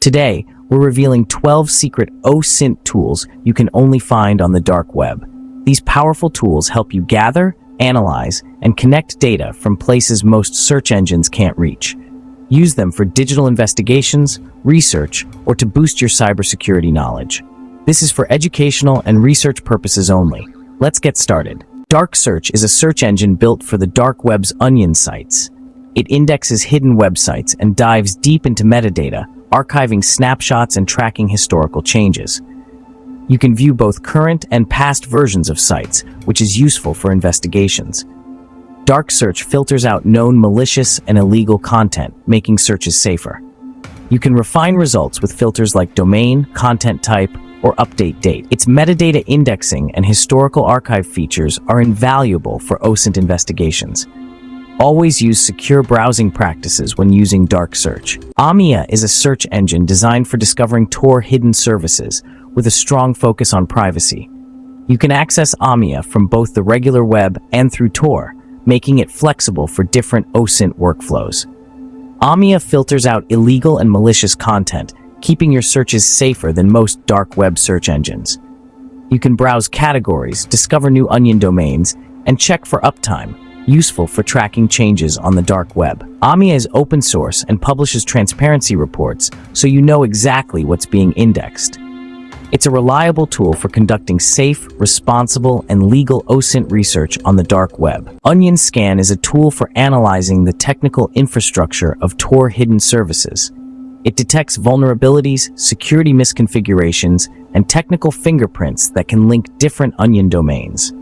Today, we're revealing 12 secret OSINT tools you can only find on the dark web. These powerful tools help you gather, analyze, and connect data from places most search engines can't reach. Use them for digital investigations, research, or to boost your cybersecurity knowledge. This is for educational and research purposes only. Let's get started. Dark Search is a search engine built for the dark web's onion sites. It indexes hidden websites and dives deep into metadata, archiving snapshots and tracking historical changes. You can view both current and past versions of sites, which is useful for investigations. Dark Search filters out known malicious and illegal content, making searches safer. You can refine results with filters like domain, content type, or update date. Its metadata indexing and historical archive features are invaluable for OSINT investigations. Always use secure browsing practices when using Dark Search. AMIA is a search engine designed for discovering Tor hidden services with a strong focus on privacy. You can access AMIA from both the regular web and through Tor, making it flexible for different OSINT workflows. AMIA filters out illegal and malicious content, keeping your searches safer than most dark web search engines. You can browse categories, discover new onion domains, and check for uptime, useful for tracking changes on the dark web. AMIA is open source and publishes transparency reports, so you know exactly what's being indexed. It's a reliable tool for conducting safe, responsible, and legal OSINT research on the dark web. Onion Scan is a tool for analyzing the technical infrastructure of Tor hidden services. It detects vulnerabilities, security misconfigurations, and technical fingerprints that can link different onion domains.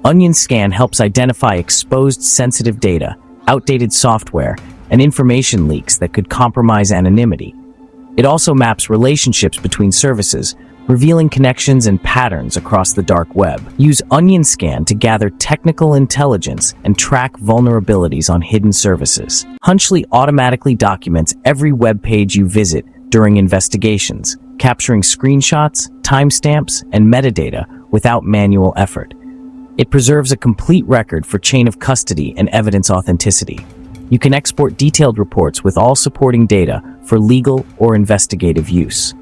Onion Scan helps identify exposed sensitive data, outdated software, and information leaks that could compromise anonymity. It also maps relationships between services, revealing connections and patterns across the dark web. Use Onion Scan to gather technical intelligence and track vulnerabilities on hidden services. Hunchly automatically documents every web page you visit during investigations, capturing screenshots, timestamps, and metadata without manual effort. It preserves a complete record for chain of custody and evidence authenticity. You can export detailed reports with all supporting data for legal or investigative use.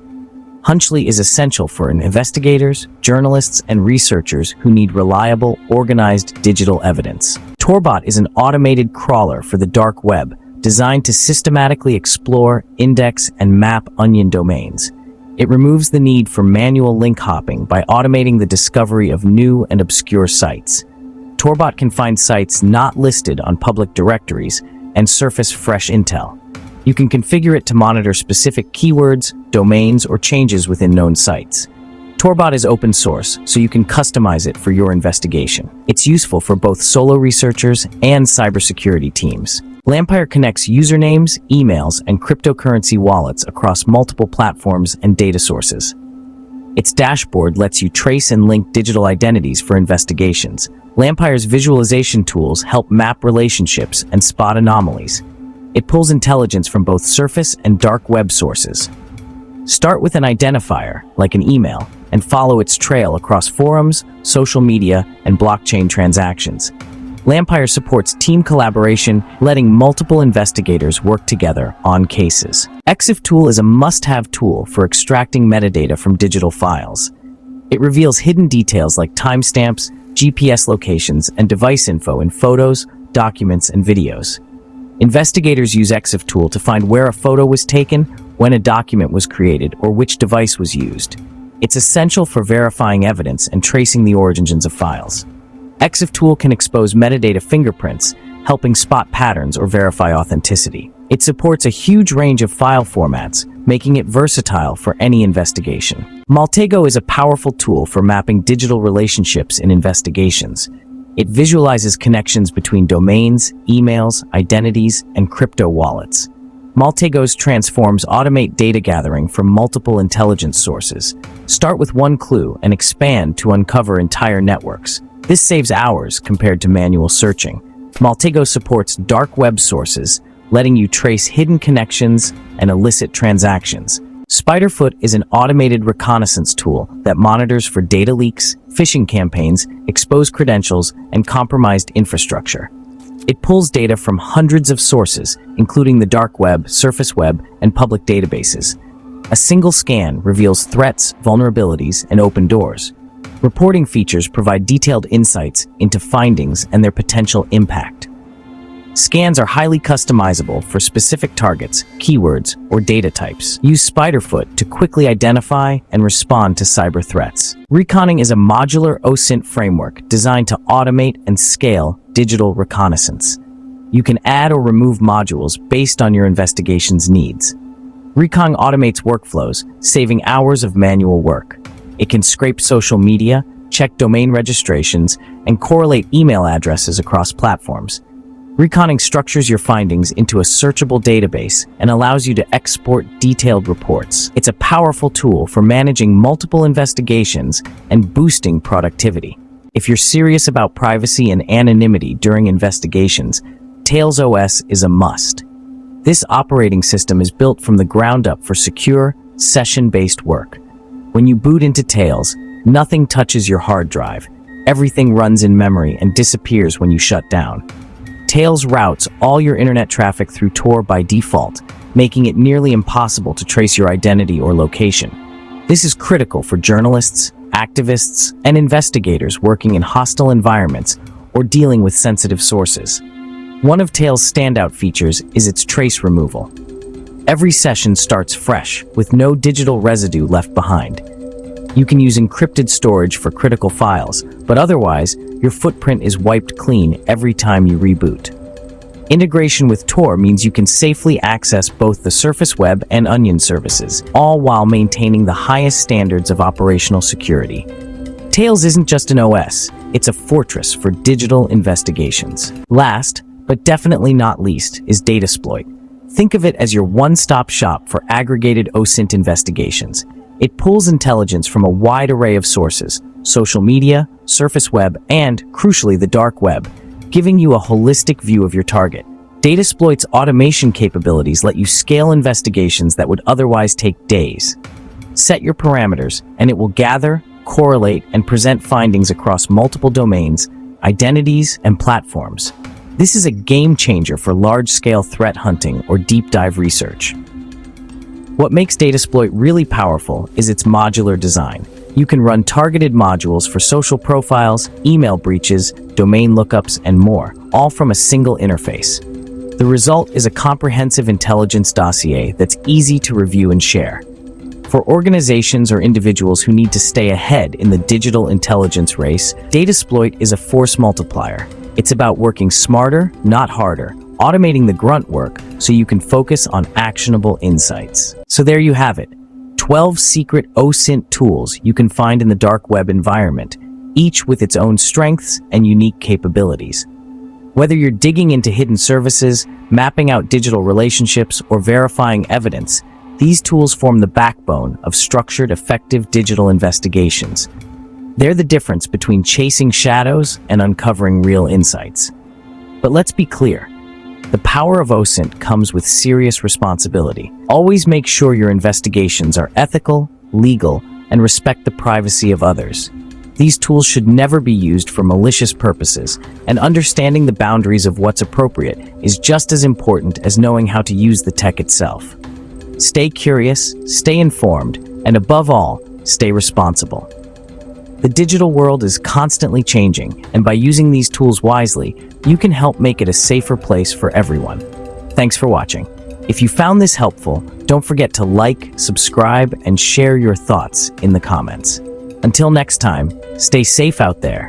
Hunchly is essential for investigators, journalists, and researchers who need reliable, organized digital evidence. Torbot is an automated crawler for the dark web, designed to systematically explore, index, and map onion domains. It removes the need for manual link hopping by automating the discovery of new and obscure sites. Torbot can find sites not listed on public directories and surface fresh intel. You can configure it to monitor specific keywords, domains, or changes within known sites. Torbot is open source, so you can customize it for your investigation. It's useful for both solo researchers and cybersecurity teams. Lampire connects usernames, emails, and cryptocurrency wallets across multiple platforms and data sources. Its dashboard lets you trace and link digital identities for investigations. Lampire's visualization tools help map relationships and spot anomalies. It pulls intelligence from both surface and dark web sources. Start with an identifier, like an email, and follow its trail across forums, social media, and blockchain transactions. Lampire supports team collaboration, letting multiple investigators work together on cases. ExifTool is a must-have tool for extracting metadata from digital files. It reveals hidden details like timestamps, GPS locations, and device info in photos, documents, and videos. Investigators use ExifTool to find where a photo was taken, when a document was created, or which device was used. It's essential for verifying evidence and tracing the origins of files. ExifTool can expose metadata fingerprints, helping spot patterns or verify authenticity. It supports a huge range of file formats, making it versatile for any investigation. Maltego is a powerful tool for mapping digital relationships in investigations. It visualizes connections between domains, emails, identities, and crypto wallets. Maltego's transforms automate data gathering from multiple intelligence sources. Start with one clue and expand to uncover entire networks. This saves hours compared to manual searching. Maltego supports dark web sources, letting you trace hidden connections and illicit transactions. Spiderfoot is an automated reconnaissance tool that monitors for data leaks, phishing campaigns, exposed credentials, and compromised infrastructure. It pulls data from hundreds of sources, including the dark web, surface web, and public databases. A single scan reveals threats, vulnerabilities, and open doors. Reporting features provide detailed insights into findings and their potential impact. Scans are highly customizable for specific targets, keywords, or data types. Use Spiderfoot to quickly identify and respond to cyber threats. Reconning is a modular OSINT framework designed to automate and scale digital reconnaissance. You can add or remove modules based on your investigation's needs. Recon automates workflows, saving hours of manual work. It can scrape social media, check domain registrations, and correlate email addresses across platforms. Reconning structures your findings into a searchable database and allows you to export detailed reports. It's a powerful tool for managing multiple investigations and boosting productivity. If you're serious about privacy and anonymity during investigations, Tails OS is a must. This operating system is built from the ground up for secure, session-based work. When you boot into Tails, nothing touches your hard drive. Everything runs in memory and disappears when you shut down. Tails routes all your internet traffic through Tor by default, making it nearly impossible to trace your identity or location. This is critical for journalists, activists, and investigators working in hostile environments or dealing with sensitive sources. One of Tails' standout features is its trace removal. Every session starts fresh, with no digital residue left behind. You can use encrypted storage for critical files, but otherwise, your footprint is wiped clean every time you reboot. Integration with Tor means you can safely access both the surface web and Onion services, all while maintaining the highest standards of operational security. Tails isn't just an OS, it's a fortress for digital investigations. Last, but definitely not least, is Datasploit. Think of it as your one-stop shop for aggregated OSINT investigations. It pulls intelligence from a wide array of sources, social media, surface web, and, crucially, the dark web, giving you a holistic view of your target. Datasploit's automation capabilities let you scale investigations that would otherwise take days. Set your parameters, and it will gather, correlate, and present findings across multiple domains, identities, and platforms. This is a game changer for large-scale threat hunting or deep dive research. What makes Datasploit really powerful is its modular design. You can run targeted modules for social profiles, email breaches, domain lookups, and more, all from a single interface. The result is a comprehensive intelligence dossier that's easy to review and share. For organizations or individuals who need to stay ahead in the digital intelligence race, Datasploit is a force multiplier. It's about working smarter, not harder, automating the grunt work so you can focus on actionable insights. So there you have it, 12 secret OSINT tools you can find in the dark web environment, each with its own strengths and unique capabilities. Whether you're digging into hidden services, mapping out digital relationships, or verifying evidence, these tools form the backbone of structured, effective digital investigations. They're the difference between chasing shadows and uncovering real insights. But let's be clear. The power of OSINT comes with serious responsibility. Always make sure your investigations are ethical, legal, and respect the privacy of others. These tools should never be used for malicious purposes, and understanding the boundaries of what's appropriate is just as important as knowing how to use the tech itself. Stay curious, stay informed, and above all, stay responsible. The digital world is constantly changing, and by using these tools wisely, you can help make it a safer place for everyone. Thanks for watching. If you found this helpful, don't forget to like, subscribe, and share your thoughts in the comments. Until next time, stay safe out there.